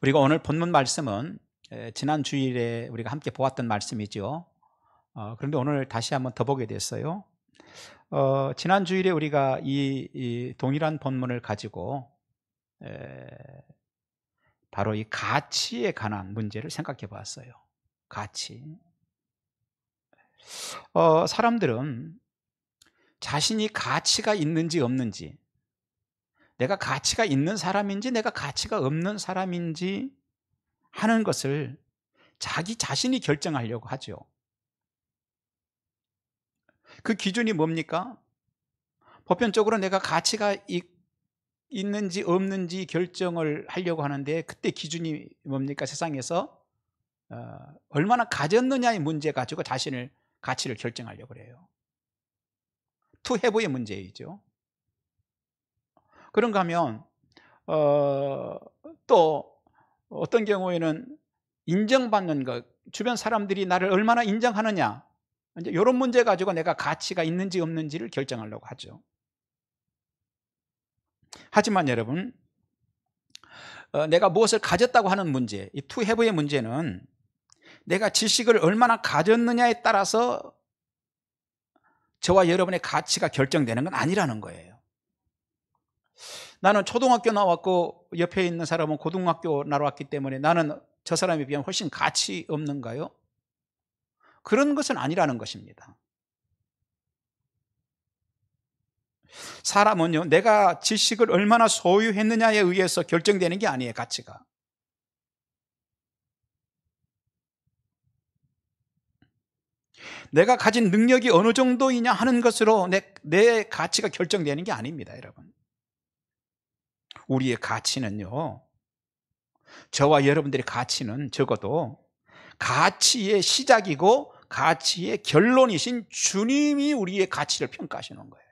우리가 오늘 본문 말씀은 지난 주일에 우리가 함께 보았던 말씀이죠. 그런데 오늘 다시 한번 더 보게 됐어요. 지난 주일에 우리가 이 동일한 본문을 가지고 바로 이 가치에 관한 문제를 생각해 보았어요. 가치. 사람들은 자신이 가치가 있는지 없는지, 내가 가치가 있는 사람인지 내가 가치가 없는 사람인지 하는 것을 자기 자신이 결정하려고 하죠. 그 기준이 뭡니까? 보편적으로 내가 가치가 있는지 없는지 결정을 하려고 하는데, 그때 기준이 뭡니까? 세상에서 얼마나 가졌느냐의 문제 가지고 자신을 가치를 결정하려고 그래요. 투 해부의 문제이죠. 그런가 하면 또 어떤 경우에는 인정받는 것, 주변 사람들이 나를 얼마나 인정하느냐, 이제 이런 문제 가지고 내가 가치가 있는지 없는지를 결정하려고 하죠. 하지만 여러분, 내가 무엇을 가졌다고 하는 문제, 이 투 해부의 문제는 내가 지식을 얼마나 가졌느냐에 따라서 저와 여러분의 가치가 결정되는 건 아니라는 거예요. 나는 초등학교 나왔고 옆에 있는 사람은 고등학교 나왔기 때문에 나는 저 사람에 비하면 훨씬 가치 없는가요? 그런 것은 아니라는 것입니다. 사람은요, 내가 지식을 얼마나 소유했느냐에 의해서 결정되는 게 아니에요, 가치가. 내가 가진 능력이 어느 정도이냐 하는 것으로 내 가치가 결정되는 게 아닙니다, 여러분. 우리의 가치는요, 저와 여러분들의 가치는 적어도 가치의 시작이고 가치의 결론이신 주님이 우리의 가치를 평가하시는 거예요.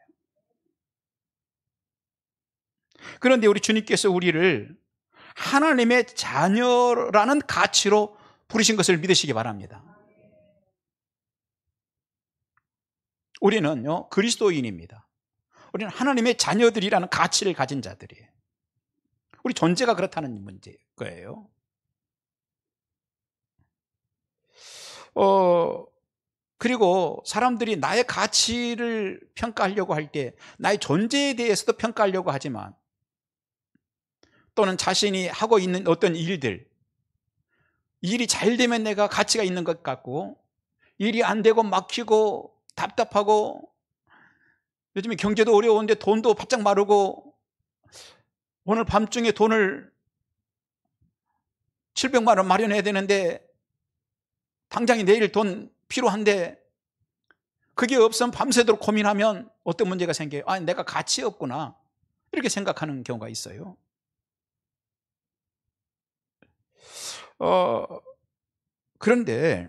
그런데 우리 주님께서 우리를 하나님의 자녀라는 가치로 부르신 것을 믿으시기 바랍니다. 우리는요, 그리스도인입니다. 우리는 하나님의 자녀들이라는 가치를 가진 자들이에요. 우리 존재가 그렇다는 문제일 거예요. 그리고 사람들이 나의 가치를 평가하려고 할 때 나의 존재에 대해서도 평가하려고 하지만, 또는 자신이 하고 있는 어떤 일이 잘 되면 내가 가치가 있는 것 같고, 일이 안 되고 막히고 답답하고, 요즘에 경제도 어려운데 돈도 바짝 마르고, 오늘 밤중에 돈을 700만 원 마련해야 되는데 당장이 내일 돈 필요한데 그게 없으면 밤새도록 고민하면 어떤 문제가 생겨요? 아, 내가 가치 없구나, 이렇게 생각하는 경우가 있어요. 그런데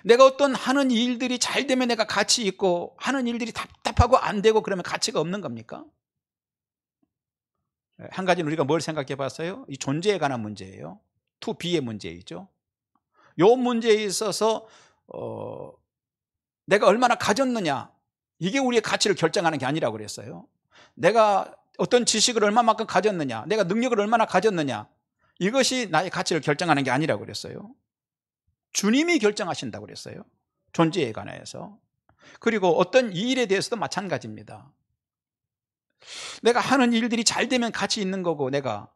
내가 어떤 하는 일들이 잘 되면 내가 가치 있고, 하는 일들이 답답하고 안 되고 그러면 가치가 없는 겁니까? 한 가지는 우리가 뭘 생각해 봤어요? 이 존재에 관한 문제예요. to be의 문제이죠. 이 문제에 있어서 내가 얼마나 가졌느냐, 이게 우리의 가치를 결정하는 게 아니라고 그랬어요. 내가 어떤 지식을 얼마만큼 가졌느냐, 내가 능력을 얼마나 가졌느냐, 이것이 나의 가치를 결정하는 게 아니라고 그랬어요. 주님이 결정하신다고 그랬어요, 존재에 관해서. 그리고 어떤 일에 대해서도 마찬가지입니다. 내가 하는 일들이 잘 되면 가치 있는 거고, 내가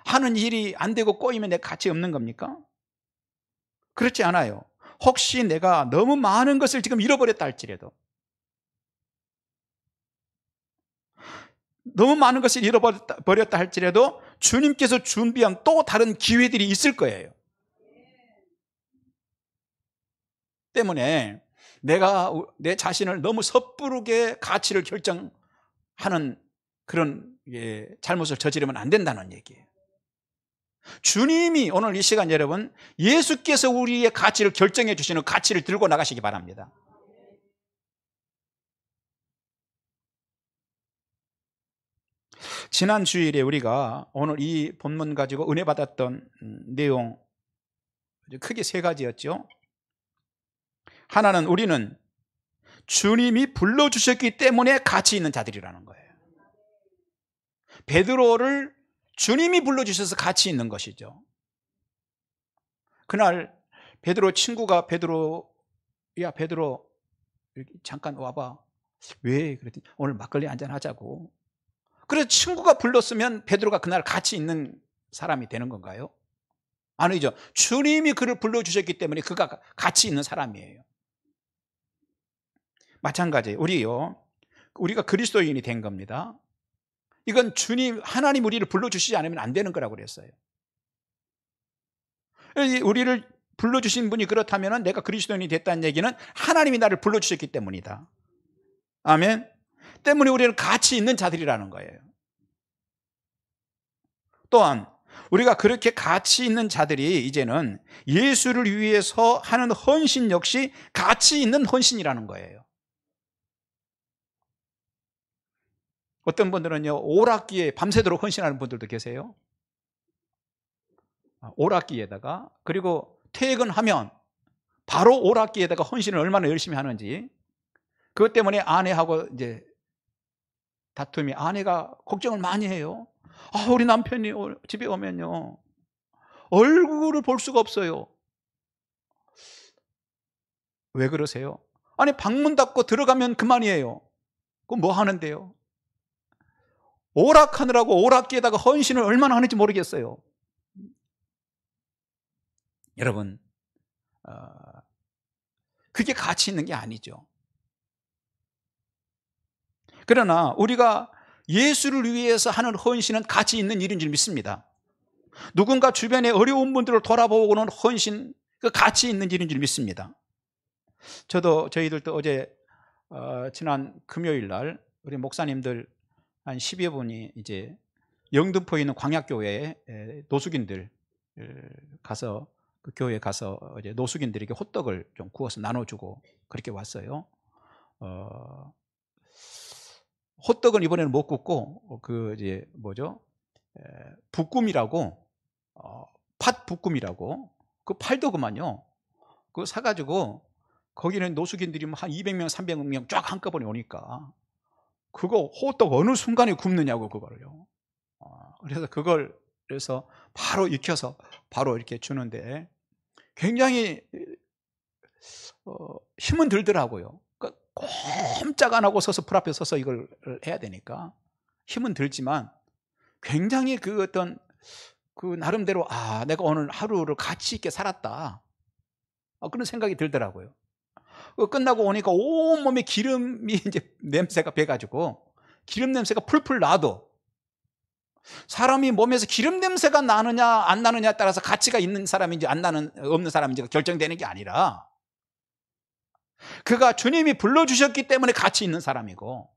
하는 일이 안 되고 꼬이면 내가 가치 없는 겁니까? 그렇지 않아요. 혹시 내가 너무 많은 것을 지금 잃어버렸다 할지라도, 너무 많은 것을 잃어버렸다 할지라도 주님께서 준비한 또 다른 기회들이 있을 거예요. 때문에 내가 내 자신을 너무 섣부르게 가치를 결정하는 그런 잘못을 저지르면 안 된다는 얘기예요. 주님이 오늘 이 시간, 여러분, 예수께서 우리의 가치를 결정해 주시는 가치를 들고 나가시기 바랍니다. 지난 주일에 우리가 오늘 이 본문 가지고 은혜 받았던 내용 크게 세 가지였죠. 하나는 우리는 주님이 불러주셨기 때문에 가치 있는 자들이라는 거예요. 베드로를 주님이 불러주셔서 같이 있는 것이죠. 그날 베드로 친구가 야 베드로 잠깐 와봐. 왜? 그랬더니 오늘 막걸리 한잔 하자고. 그래서 친구가 불렀으면 베드로가 그날 같이 있는 사람이 되는 건가요? 아니죠. 주님이 그를 불러주셨기 때문에 그가 같이 있는 사람이에요. 마찬가지예요. 우리가 그리스도인이 된 겁니다. 이건 하나님 우리를 불러주시지 않으면 안 되는 거라고 그랬어요. 우리를 불러주신 분이 그렇다면 내가 그리스도인이 됐다는 얘기는 하나님이 나를 불러주셨기 때문이다. 아멘. 때문에 우리는 같이 있는 자들이라는 거예요. 또한 우리가 그렇게 같이 있는 자들이 이제는 예수를 위해서 하는 헌신 역시 같이 있는 헌신이라는 거예요. 어떤 분들은요, 오락기에 밤새도록 헌신하는 분들도 계세요. 오락기에다가, 그리고 퇴근하면 바로 오락기에다가 헌신을 얼마나 열심히 하는지, 그것 때문에 아내하고 이제 다툼이, 아내가 걱정을 많이 해요. 우리 남편이 집에 오면요 얼굴을 볼 수가 없어요. 왜 그러세요? 아니 방문 닫고 들어가면 그만이에요. 그럼 뭐 하는데요? 오락하느라고 오락기에다가 헌신을 얼마나 하는지 모르겠어요. 여러분, 그게 가치 있는 게 아니죠. 그러나 우리가 예수를 위해서 하는 헌신은 가치 있는 일인 줄 믿습니다. 누군가 주변에 어려운 분들을 돌아보고는 헌신, 그 가치 있는 일인 줄 믿습니다. 저희들도 어제 지난 금요일 날 우리 목사님들 한 10여 분이 이제 영등포에 있는 광약교회에 노숙인들 가서, 그 교회에 가서 이제 노숙인들에게 호떡을 좀 구워서 나눠주고 그렇게 왔어요. 호떡은 이번에는 못 굽고 붓꿈이라고, 팥 붓꿈이라고 그 팔더구만요. 그거 사가지고 거기는 노숙인들이 한 200명 300명 쫙 한꺼번에 오니까 그거 호떡 어느 순간에 굽느냐고 그거를요. 그래서 바로 익혀서 바로 이렇게 주는데 굉장히 힘은 들더라고요. 꼼짝 안 하고 서서 불 앞에 서서 이걸 해야 되니까 힘은 들지만 굉장히 그 나름대로 내가 오늘 하루를 가치 있게 살았다, 그런 생각이 들더라고요. 끝나고 오니까 온몸에 기름이 이제 냄새가 배가지고 기름 냄새가 풀풀 나도, 사람이 몸에서 기름 냄새가 나느냐 안 나느냐에 따라서 가치가 있는 사람인지 없는 사람인지가 결정되는 게 아니라 그가 주님이 불러주셨기 때문에 가치 있는 사람이고,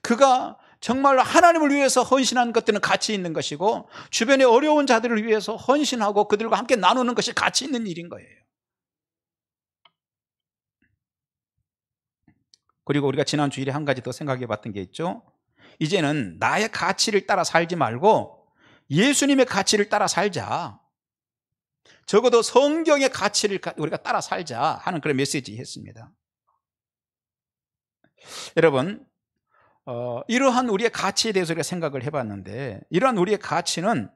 그가 정말 하나님을 위해서 헌신한 것들은 가치 있는 것이고, 주변의 어려운 자들을 위해서 헌신하고 그들과 함께 나누는 것이 가치 있는 일인 거예요. 그리고 우리가 지난 주일에 한 가지 더 생각해 봤던 게 있죠. 이제는 나의 가치를 따라 살지 말고 예수님의 가치를 따라 살자. 적어도 성경의 가치를 우리가 따라 살자 하는 그런 메시지였습니다. 여러분, 이러한 우리의 가치에 대해서 우리가 생각을 해봤는데, 이러한 우리의 가치는,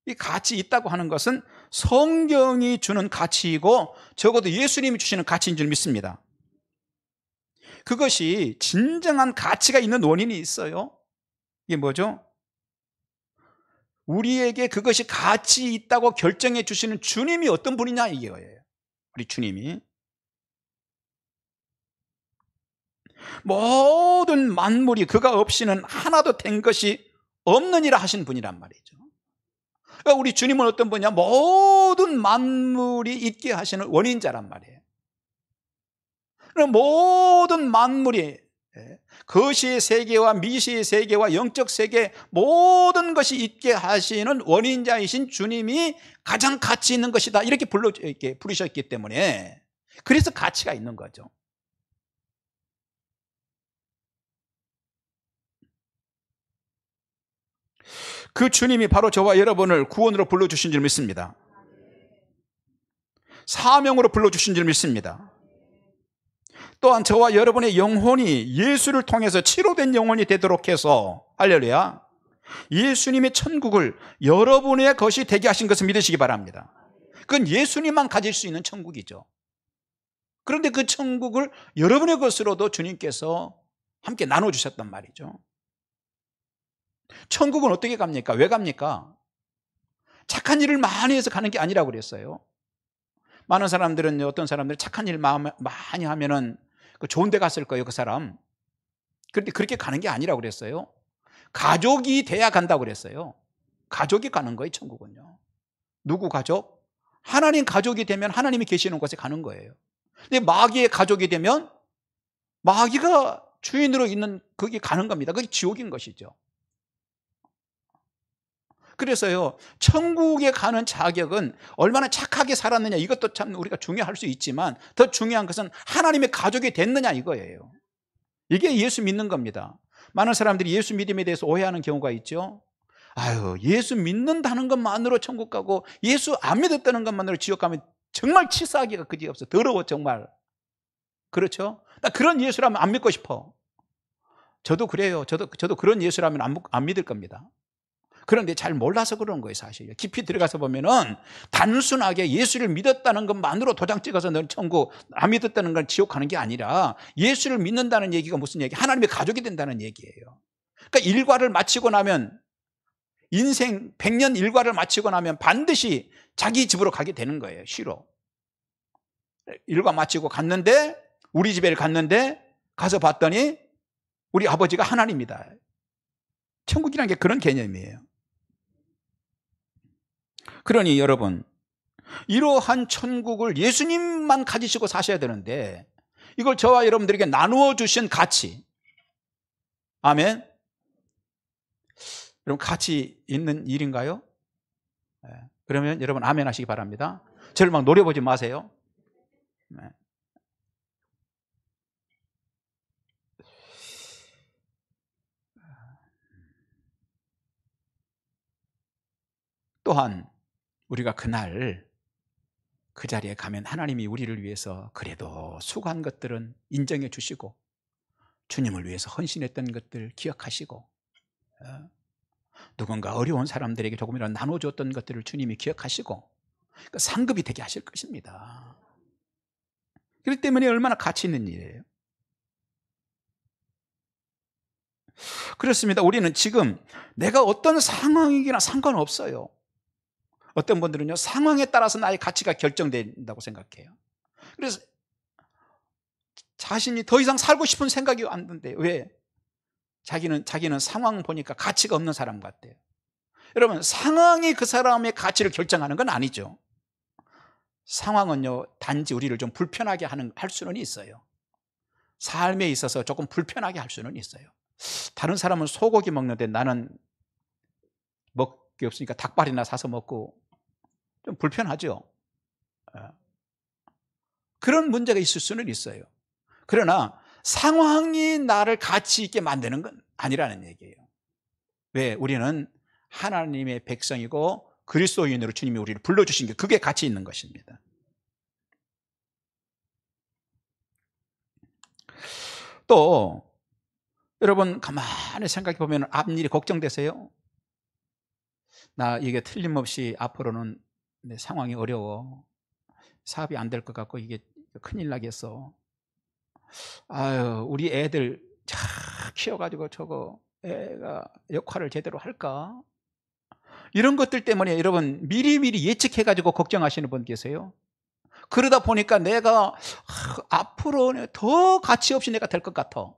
이 가치 있다고 하는 것은 성경이 주는 가치이고 적어도 예수님이 주시는 가치인 줄 믿습니다. 그것이 진정한 가치가 있는 원인이 있어요. 이게 뭐죠? 우리에게 그것이 가치 있다고 결정해 주시는 주님이 어떤 분이냐, 이거예요. 우리 주님이 모든 만물이 그가 없이는 하나도 된 것이 없느니라 하신 분이란 말이죠. 그러니까 우리 주님은 어떤 분이냐? 모든 만물이 있게 하시는 원인자란 말이에요. 모든 만물이, 거시의 세계와 미시의 세계와 영적 세계, 모든 것이 있게 하시는 원인자이신 주님이 가장 가치 있는 것이다, 이렇게 부르셨기 때문에, 그래서 가치가 있는 거죠. 그 주님이 바로 저와 여러분을 구원으로 불러주신 줄 믿습니다. 사명으로 불러주신 줄 믿습니다. 또한 저와 여러분의 영혼이 예수를 통해서 치료된 영혼이 되도록 해서, 할렐루야, 예수님의 천국을 여러분의 것이 되게 하신 것을 믿으시기 바랍니다. 그건 예수님만 가질 수 있는 천국이죠. 그런데 그 천국을 여러분의 것으로도 주님께서 함께 나눠주셨단 말이죠. 천국은 어떻게 갑니까? 왜 갑니까? 착한 일을 많이 해서 가는 게 아니라고 그랬어요. 많은 사람들은, 어떤 사람들은 착한 일 많이 하면은 좋은 데 갔을 거예요, 그 사람. 그런데 그렇게 가는 게 아니라고 그랬어요. 가족이 돼야 간다고 그랬어요. 가족이 가는 거예요, 천국은요. 누구 가족? 하나님 가족이 되면 하나님이 계시는 곳에 가는 거예요. 근데 마귀의 가족이 되면 마귀가 주인으로 있는 거기 가는 겁니다. 그게 지옥인 것이죠. 그래서요, 천국에 가는 자격은 얼마나 착하게 살았느냐, 이것도 참 우리가 중요할 수 있지만 더 중요한 것은 하나님의 가족이 됐느냐 이거예요. 이게 예수 믿는 겁니다. 많은 사람들이 예수 믿음에 대해서 오해하는 경우가 있죠. 아유, 예수 믿는다는 것만으로 천국 가고 예수 안 믿었다는 것만으로 지옥 가면 정말 치사하기가 그지없어. 더러워 정말. 그렇죠? 나 그런 예수라면 안 믿고 싶어. 저도 그래요. 저도 그런 예수라면 안 믿을 겁니다. 그런데 잘 몰라서 그런 거예요, 사실. 깊이 들어가서 보면은 단순하게 예수를 믿었다는 것만으로 도장 찍어서 너는 천국, 안 믿었다는 건 지옥 가는 게 아니라 예수를 믿는다는 얘기가 무슨 얘기? 하나님의 가족이 된다는 얘기예요. 그러니까 일과를 마치고 나면, 인생 100년 일과를 마치고 나면 반드시 자기 집으로 가게 되는 거예요, 쉬러. 일과 마치고 갔는데, 우리 집에 갔는데 가서 봤더니 우리 아버지가 하나님이다. 천국이라는 게 그런 개념이에요. 그러니 여러분, 이러한 천국을 예수님만 가지시고 사셔야 되는데 이걸 저와 여러분들에게 나누어 주신 가치, 아멘. 여러분, 가치 있는 일인가요? 네. 그러면 여러분 아멘 하시기 바랍니다. 저를 막 노려보지 마세요. 네. 또한 우리가 그날 그 자리에 가면 하나님이 우리를 위해서 그래도 수고한 것들은 인정해 주시고 주님을 위해서 헌신했던 것들 기억하시고, 누군가 어려운 사람들에게 조금이라도 나눠줬던 것들을 주님이 기억하시고 상급이 되게 하실 것입니다. 그렇기 때문에 얼마나 가치 있는 일이에요. 그렇습니다. 우리는 지금 내가 어떤 상황이기나 상관없어요. 어떤 분들은요, 상황에 따라서 나의 가치가 결정된다고 생각해요. 그래서 자신이 더 이상 살고 싶은 생각이 안 든대요. 왜? 자기는 상황 보니까 가치가 없는 사람 같대요. 여러분, 상황이 그 사람의 가치를 결정하는 건 아니죠. 상황은요, 단지 우리를 좀 불편하게 할 수는 있어요. 삶에 있어서 조금 불편하게 할 수는 있어요. 다른 사람은 소고기 먹는데 나는 먹을 게 없으니까 닭발이나 사서 먹고 좀 불편하죠. 그런 문제가 있을 수는 있어요. 그러나 상황이 나를 가치 있게 만드는 건 아니라는 얘기예요. 왜? 우리는 하나님의 백성이고 그리스도인으로 주님이 우리를 불러주신 게 그게 가치 있는 것입니다. 또 여러분 가만히 생각해 보면 앞일이 걱정되세요? 나 이게 틀림없이 앞으로는 내 상황이 어려워. 사업이 안 될 것 같고 이게 큰일 나겠어. 아유, 우리 애들 잘 키워가지고 저거 애가 역할을 제대로 할까? 이런 것들 때문에 여러분 미리미리 예측해가지고 걱정하시는 분 계세요? 그러다 보니까 내가 앞으로 더 가치 없이 내가 될 것 같아.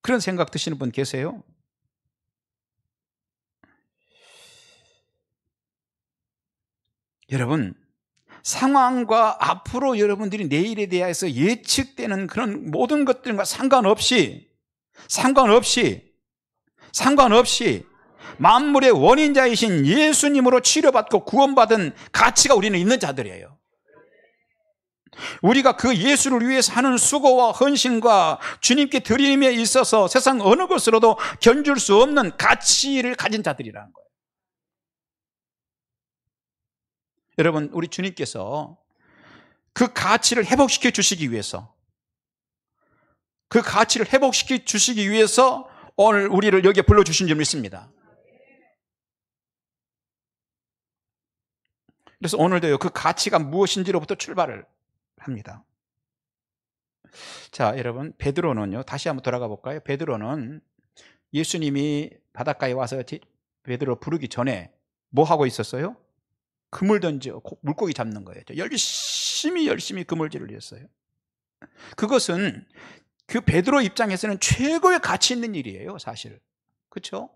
그런 생각 드시는 분 계세요? 여러분, 상황과 앞으로 여러분들이 내일에 대해서 예측되는 그런 모든 것들과 상관없이 만물의 원인자이신 예수님으로 치료받고 구원받은 가치가 우리는 있는 자들이에요. 우리가 그 예수를 위해서 하는 수고와 헌신과 주님께 드림에 있어서 세상 어느 것으로도 견줄 수 없는 가치를 가진 자들이라는 거예요. 여러분, 우리 주님께서 그 가치를 회복시켜 주시기 위해서 오늘 우리를 여기에 불러주신 줄 믿습니다. 그래서 오늘도요, 그 가치가 무엇인지로부터 출발을 합니다. 자, 여러분, 베드로는요, 다시 한번 돌아가 볼까요? 베드로는 예수님이 바닷가에 와서 베드로 부르기 전에 뭐 하고 있었어요? 그물 던져 물고기 잡는 거예요. 열심히 그물질을 했어요. 그것은 그 베드로 입장에서는 최고의 가치 있는 일이에요, 사실. 그렇죠?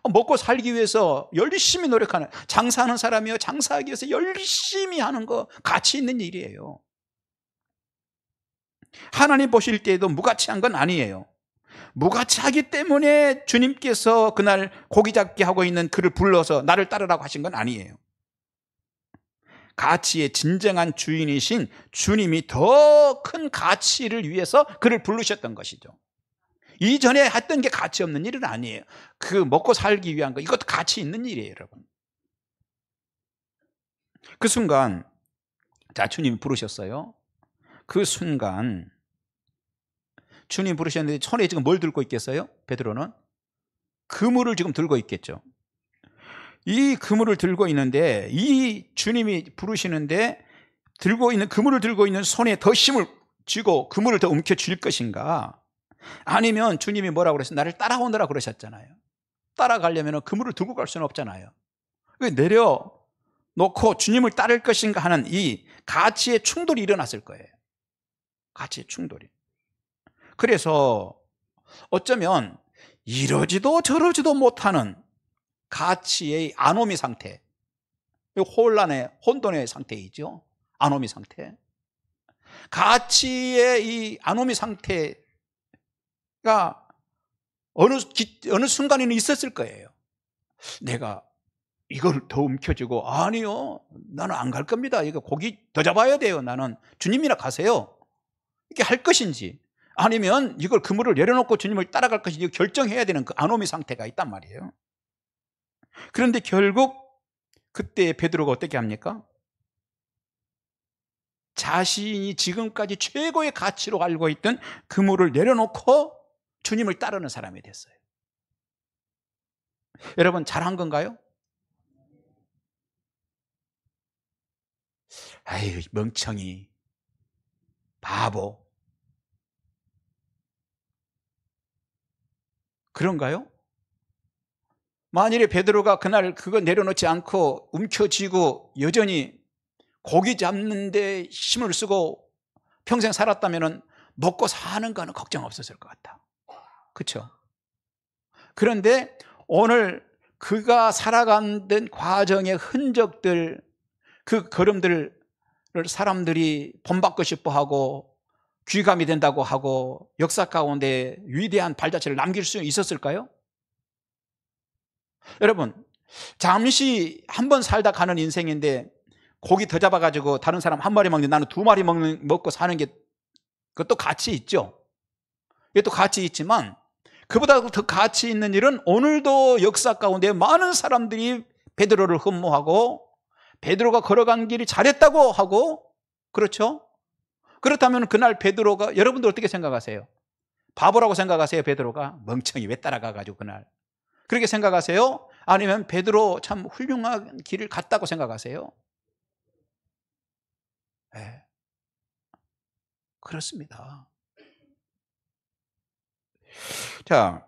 먹고 살기 위해서 열심히 노력하는, 장사하는 사람이요, 장사하기 위해서 열심히 하는 거 가치 있는 일이에요. 하나님 보실 때에도 무가치한 건 아니에요. 무가치하기 때문에 주님께서 그날 고기 잡기 하고 있는 그를 불러서 나를 따르라고 하신 건 아니에요. 가치의 진정한 주인이신 주님이 더 큰 가치를 위해서 그를 부르셨던 것이죠. 이전에 했던 게 가치 없는 일은 아니에요. 그 먹고 살기 위한 거, 이것도 가치 있는 일이에요, 여러분. 그 순간, 자, 주님이 부르셨어요. 그 순간 주님 부르셨는데 손에 지금 뭘 들고 있겠어요? 베드로는 그물을 지금 들고 있겠죠. 이 그물을 들고 있는데, 이 주님이 부르시는데 들고 있는 그물을 들고 있는 손에 더 힘을 쥐고 그물을 더 움켜쥘 것인가? 아니면 주님이 뭐라고 그랬어요? 나를 따라오느라 그러셨잖아요. 따라가려면 그물을 들고 갈 수는 없잖아요. 내려놓고 주님을 따를 것인가 하는 이 가치의 충돌이 일어났을 거예요. 가치의 충돌이. 그래서 어쩌면 이러지도 저러지도 못하는 가치의 아노미 상태, 혼돈의 상태이죠. 아노미 상태. 가치의 이 아노미 상태가 어느 순간에는 있었을 거예요. 내가 이걸 더 움켜쥐고, 아니요, 나는 안 갈 겁니다. 이거 고기 더 잡아야 돼요. 나는 주님이나 가세요. 이렇게 할 것인지, 아니면 이걸 그물을 내려놓고 주님을 따라갈 것인지 결정해야 되는 그 아노미 상태가 있단 말이에요. 그런데 결국 그때 베드로가 어떻게 합니까? 자신이 지금까지 최고의 가치로 알고 있던 그물을 내려놓고 주님을 따르는 사람이 됐어요. 여러분, 잘한 건가요? 아유, 멍청이, 바보, 그런가요? 만일에 베드로가 그날 그거 내려놓지 않고 움켜쥐고 여전히 고기 잡는 데 힘을 쓰고 평생 살았다면 먹고 사는 거는 걱정 없었을 것 같아. 그렇죠? 그런데 오늘 그가 살아가는 과정의 흔적들, 그 걸음들을 사람들이 본받고 싶어하고 귀감이 된다고 하고 역사 가운데 위대한 발자취를 남길 수 있었을까요? 여러분, 잠시 한 번 살다 가는 인생인데 고기 더 잡아가지고 다른 사람 한 마리 먹는데 나는 두 마리 먹고 사는 게, 그것도 가치 있죠. 이것도 가치 있지만 그보다 더 가치 있는 일은 오늘도 역사 가운데 많은 사람들이 베드로를 흠모하고 베드로가 걸어간 길이 잘했다고 하고, 그렇죠? 그렇다면 그날 베드로가, 여러분들 어떻게 생각하세요? 바보라고 생각하세요? 베드로가 멍청이 왜 따라가가지고 그날 그렇게 생각하세요? 아니면 베드로 참 훌륭한 길을 갔다고 생각하세요? 네, 그렇습니다. 자,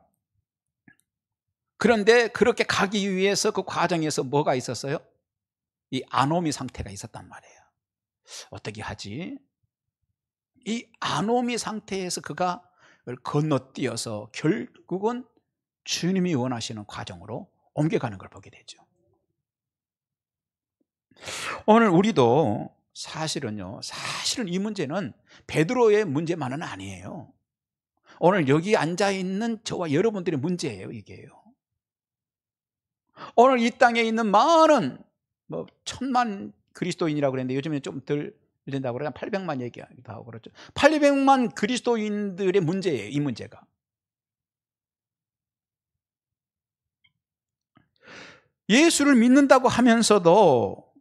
그런데 그렇게 가기 위해서 그 과정에서 뭐가 있었어요? 이 아노미 상태가 있었단 말이에요. 어떻게 하지? 이 아노미 상태에서 그가 건너뛰어서 결국은 주님이 원하시는 과정으로 옮겨가는 걸 보게 되죠. 오늘 우리도 사실은 이 문제는 베드로의 문제만은 아니에요. 오늘 여기 앉아있는 저와 여러분들의 문제예요, 이게요. 오늘 이 땅에 있는 많은 1000만 그리스도인이라고 그랬는데 요즘에는 좀 덜 된다고 그러면 800만 얘기하기도 하고 그렇죠. 800만 그리스도인들의 문제예요, 이 문제가. 예수를 믿는다고 하면서도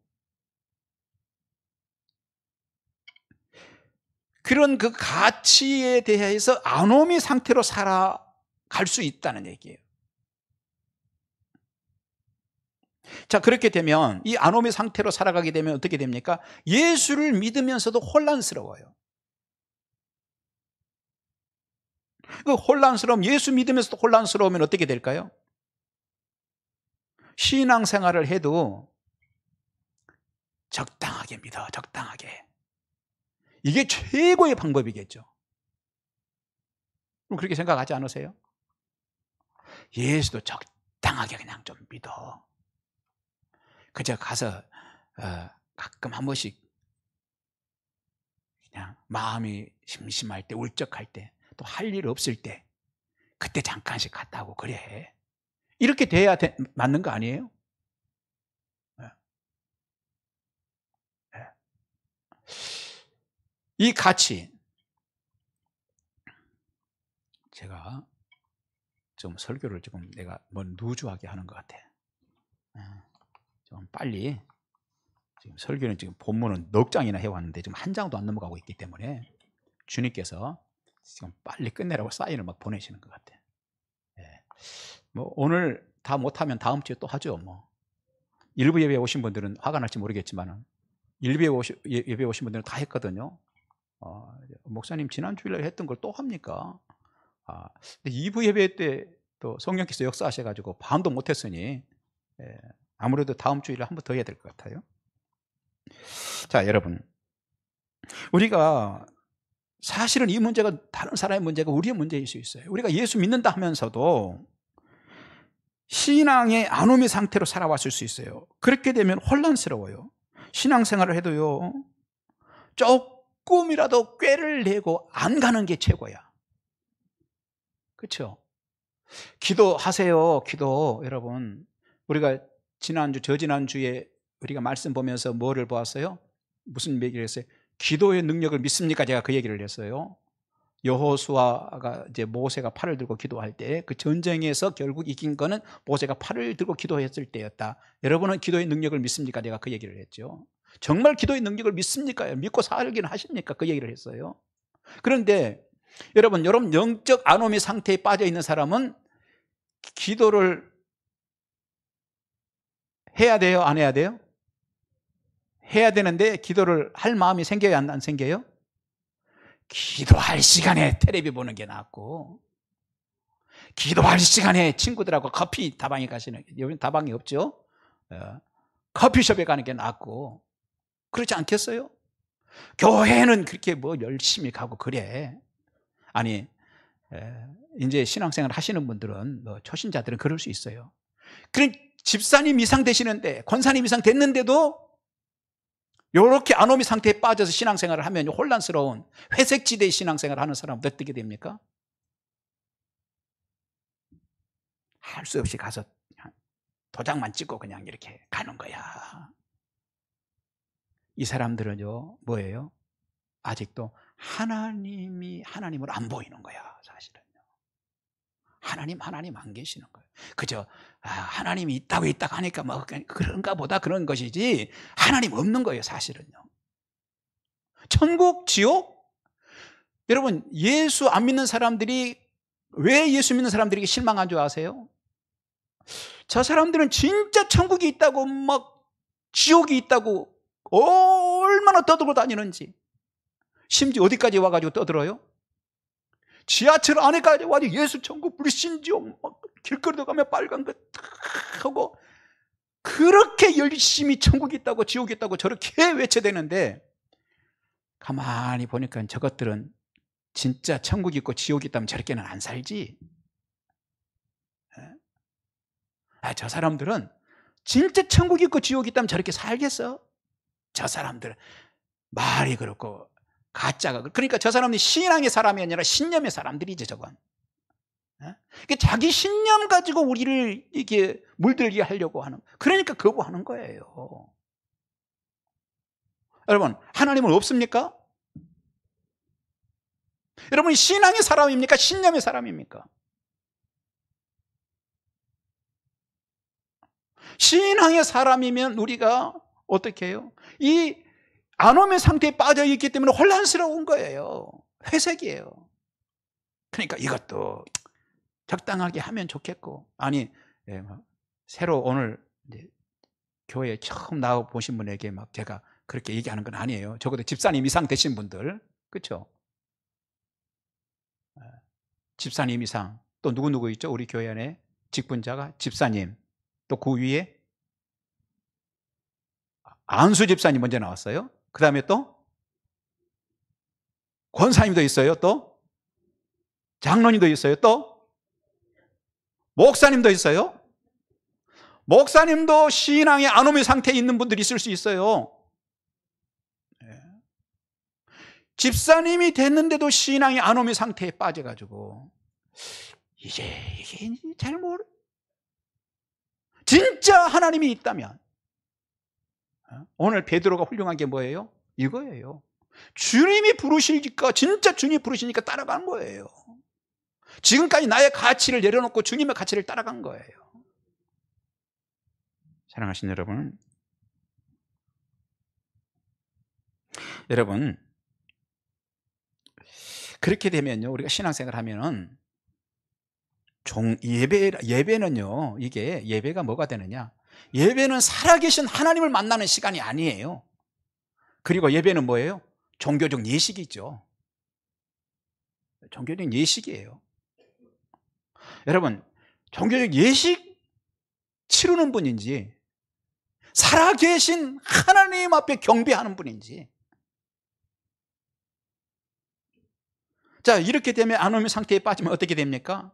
그런 그 가치에 대해서 아노미 상태로 살아갈 수 있다는 얘기예요. 자, 그렇게 되면 이 아노미 상태로 살아가게 되면 어떻게 됩니까? 예수를 믿으면서도 혼란스러워요. 그 혼란스러움, 예수 믿으면서도 혼란스러우면 어떻게 될까요? 신앙생활을 해도 적당하게 믿어, 적당하게. 이게 최고의 방법이겠죠. 그럼 그렇게 생각하지 않으세요? 예수도 적당하게 그냥 좀 믿어. 그저 가서 가끔 한 번씩 그냥 마음이 심심할 때, 울적할 때, 또 할 일 없을 때 그때 잠깐씩 갔다 오고 그래. 이렇게 돼야 맞는 거 아니에요? 네. 네. 이 가치, 제가 좀 설교를 조금 내가 누주하게 하는 것 같아. 좀 빨리, 지금 설교는 지금 본문은 넉 장이나 해왔는데 지금 한 장도 안 넘어가고 있기 때문에 주님께서 지금 빨리 끝내라고 사인을 막 보내시는 것 같아. 뭐 오늘 다 못하면 다음 주에 또 하죠. 뭐 일부 예배에 오신 분들은 화가 날지 모르겠지만 일부 예배에 오신 분들은 다 했거든요. 목사님 지난 주일날 했던 걸 또 합니까? 근데 2부 예배 때 또 성령께서 역사하셔가지고 반도 못했으니 아무래도 다음 주일에 한 번 더 해야 될 것 같아요. 자, 여러분, 우리가 사실은 이 문제가 다른 사람의 문제가 우리의 문제일 수 있어요. 우리가 예수 믿는다 하면서도 신앙의 아노미 상태로 살아왔을 수 있어요. 그렇게 되면 혼란스러워요. 신앙생활을 해도요, 조금이라도 꾀를 내고 안 가는 게 최고야. 그렇죠? 기도하세요. 기도. 여러분, 우리가 지난주, 저지난주에 우리가 말씀 보면서 뭐를 보았어요? 무슨 얘기를 했어요? 기도의 능력을 믿습니까? 제가 그 얘기를 했어요. 여호수아가 이제 모세가 팔을 들고 기도할 때 그 전쟁에서 결국 이긴 거는 모세가 팔을 들고 기도했을 때였다. 여러분은 기도의 능력을 믿습니까? 내가 그 얘기를 했죠. 정말 기도의 능력을 믿습니까? 믿고 살기는 하십니까? 그 얘기를 했어요. 그런데 여러분 영적 아노미 상태에 빠져 있는 사람은 기도를 해야 돼요? 안 해야 돼요? 해야 되는데 기도를 할 마음이 생겨요? 안 생겨요? 기도할 시간에 텔레비 보는 게 낫고, 기도할 시간에 친구들하고 커피 다방에 가시는, 여기 다방이 없죠? 커피숍에 가는 게 낫고, 그렇지 않겠어요? 교회는 그렇게 뭐 열심히 가고 그래. 아니, 이제 신앙생활 하시는 분들은, 뭐 초신자들은 그럴 수 있어요. 그럼 집사님 이상 되시는데, 권사님 이상 됐는데도 이렇게 아노미 상태에 빠져서 신앙생활을 하면 혼란스러운 회색지대의 신앙생활을 하는 사람은 어떻게 됩니까? 할 수 없이 가서 그냥 도장만 찍고 그냥 이렇게 가는 거야. 이 사람들은요, 뭐예요? 아직도 하나님을 안 보이는 거야, 사실은요. 하나님 안 계시는 거예요. 그저 하나님이 있다고 하니까 뭐 그런가 보다 그런 것이지 하나님 없는 거예요, 사실은요. 천국, 지옥? 여러분, 예수 안 믿는 사람들이 왜 예수 믿는 사람들에게 실망한 줄 아세요? 저 사람들은 진짜 천국이 있다고 막 지옥이 있다고 얼마나 떠들고 다니는지. 심지어 어디까지 와가지고 떠들어요? 지하철 안에까지 와가지고 예수 천국 불신지옥 막 길거리도 가면 빨간 거 탁 하고 그렇게 열심히 천국이 있다고 지옥이 있다고 저렇게 외쳐대는데 가만히 보니까 저것들은 진짜 천국이 있고 지옥이 있다면 저렇게는 안 살지. 저 사람들은 진짜 천국이 있고 지옥이 있다면 저렇게 살겠어? 저 사람들은 말이 그렇고 가짜가, 그러니까 저 사람이 신앙의 사람이 아니라 신념의 사람들이지 저건. 자기 신념 가지고 우리를 이렇게 물들게 하려고 하는, 그러니까 거부하는 거예요. 여러분, 하나님은 없습니까? 여러분, 신앙의 사람입니까? 신념의 사람입니까? 신앙의 사람이면 우리가 어떻게 해요? 이 안오미 상태에 빠져 있기 때문에 혼란스러운 거예요. 회색이에요. 그러니까 이것도 적당하게 하면 좋겠고, 아니 새로 오늘 이제 교회에 처음 나와 보신 분에게 막 제가 그렇게 얘기하는 건 아니에요. 적어도 집사님 이상 되신 분들, 그렇죠? 집사님 이상, 또 누구 있죠? 우리 교회 안에 직분자가 집사님, 또 그 위에 안수 집사님 먼저 나왔어요. 그 다음에 또 권사님도 있어요. 또 장로님도 있어요. 또 목사님도 있어요. 목사님도 신앙의 안오미 상태에 있는 분들이 있을 수 있어요. 집사님이 됐는데도 신앙의 안오미 상태에 빠져가지고 이게 잘 모르. 진짜 하나님이 있다면, 오늘 베드로가 훌륭한 게 뭐예요? 이거예요. 주님이 부르시니까, 진짜 주님이 부르시니까 따라간 거예요. 지금까지 나의 가치를 내려놓고 주님의 가치를 따라간 거예요. 사랑하신 여러분, 그렇게 되면요, 우리가 신앙생활 하면은 예배는요, 이게 예배가 뭐가 되느냐? 예배는 살아계신 하나님을 만나는 시간이 아니에요. 그리고 예배는 뭐예요? 종교적 예식이죠. 종교적 예식이에요. 여러분, 종교적 예식 치르는 분인지 살아계신 하나님 앞에 경배하는 분인지, 자, 이렇게 되면 안오미 상태에 빠지면 어떻게 됩니까?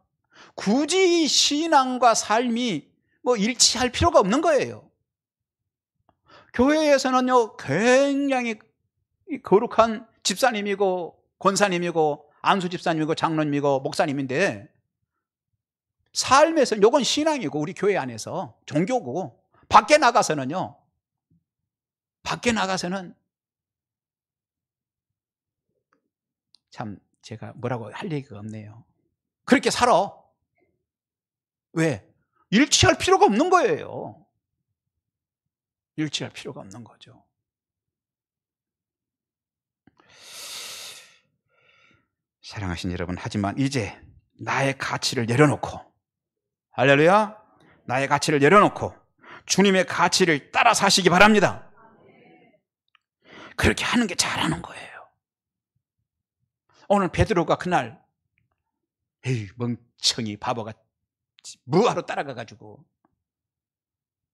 굳이 신앙과 삶이 일치할 필요가 없는 거예요. 교회에서는요, 굉장히 거룩한 집사님이고 권사님이고 안수 집사님이고 장로님이고 목사님인데, 삶에서는 이건 신앙이고 우리 교회 안에서 종교고, 밖에 나가서는 참 제가 뭐라고 할 얘기가 없네요. 그렇게 살아. 왜? 일치할 필요가 없는 거예요. 일치할 필요가 없는 거죠. 사랑하신 여러분, 하지만 이제 나의 가치를 내려놓고, 할렐루야, 나의 가치를 내려놓고 주님의 가치를 따라 사시기 바랍니다. 그렇게 하는 게 잘하는 거예요. 오늘 베드로가 그날 에이 멍청이 바보가 뭐하러 따라가가지고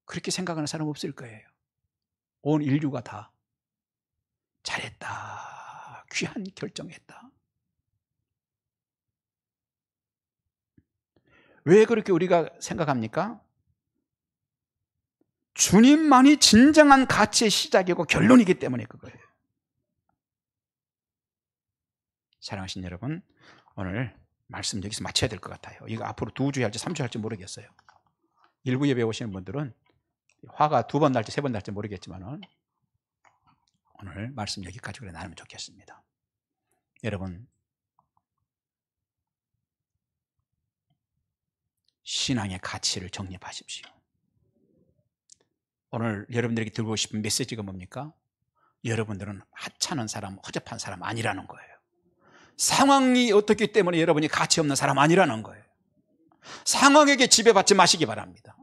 그렇게 생각하는 사람 없을 거예요. 온 인류가 다 잘했다, 귀한 결정했다. 왜 그렇게 우리가 생각합니까? 주님만이 진정한 가치의 시작이고 결론이기 때문에 그거예요. 사랑하신 여러분, 오늘 말씀 여기서 마쳐야 될 것 같아요. 이거 앞으로 2주 할지 3주 할지 모르겠어요. 일부 예배 오시는 분들은 화가 2번 날지 3번 날지 모르겠지만 오늘 말씀 여기까지 그래 나누면 좋겠습니다. 여러분, 신앙의 가치를 정립하십시오. 오늘 여러분들에게 들고 싶은 메시지가 뭡니까? 여러분들은 하찮은 사람, 허접한 사람 아니라는 거예요. 상황이 어떻기 때문에 여러분이 가치 없는 사람 아니라는 거예요. 상황에게 지배받지 마시기 바랍니다.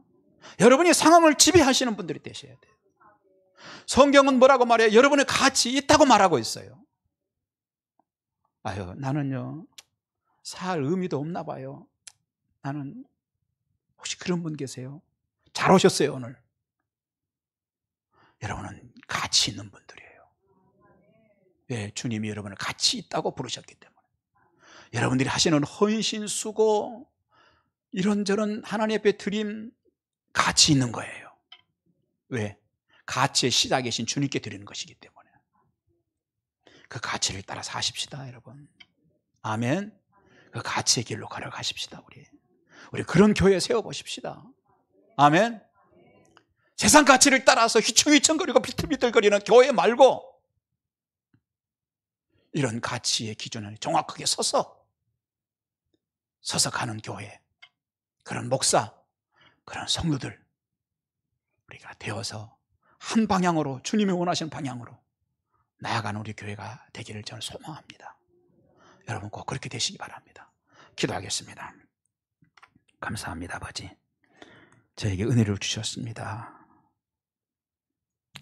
여러분이 상황을 지배하시는 분들이 되셔야 돼요. 성경은 뭐라고 말해요? 여러분의 가치 있다고 말하고 있어요. 아유, 나는요 살 의미도 없나 봐요. 나는, 혹시 그런 분 계세요? 잘 오셨어요. 오늘 여러분은 가치 있는 분들이에요. 왜? 주님이 여러분을 가치 있다고 부르셨기 때문에. 여러분들이 하시는 헌신, 수고, 이런저런 하나님 앞에 드림, 가치 있는 거예요. 왜? 가치의 시작이신 주님께 드리는 것이기 때문에. 그 가치를 따라 사십시다, 여러분. 아멘. 그 가치의 길로 걸어가십시다. 우리 그런 교회 세워보십시다. 아멘. 세상 가치를 따라서 휘청휘청거리고 비틀비틀거리는 교회 말고 이런 가치의 기준을 정확하게 서서 가는 교회, 그런 목사, 그런 성도들 우리가 되어서 한 방향으로, 주님이 원하시는 방향으로 나아가는 우리 교회가 되기를 저는 소망합니다. 여러분 꼭 그렇게 되시기 바랍니다. 기도하겠습니다. 감사합니다. 아버지, 저에게 은혜를 주셨습니다.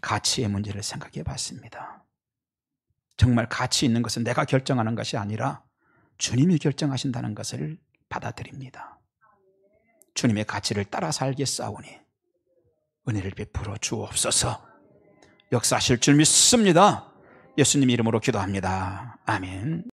가치의 문제를 생각해 봤습니다. 정말 가치 있는 것은 내가 결정하는 것이 아니라 주님이 결정하신다는 것을 받아들입니다. 주님의 가치를 따라 살겠사오니 은혜를 베풀어 주옵소서. 역사하실 줄 믿습니다. 예수님 이름으로 기도합니다. 아멘.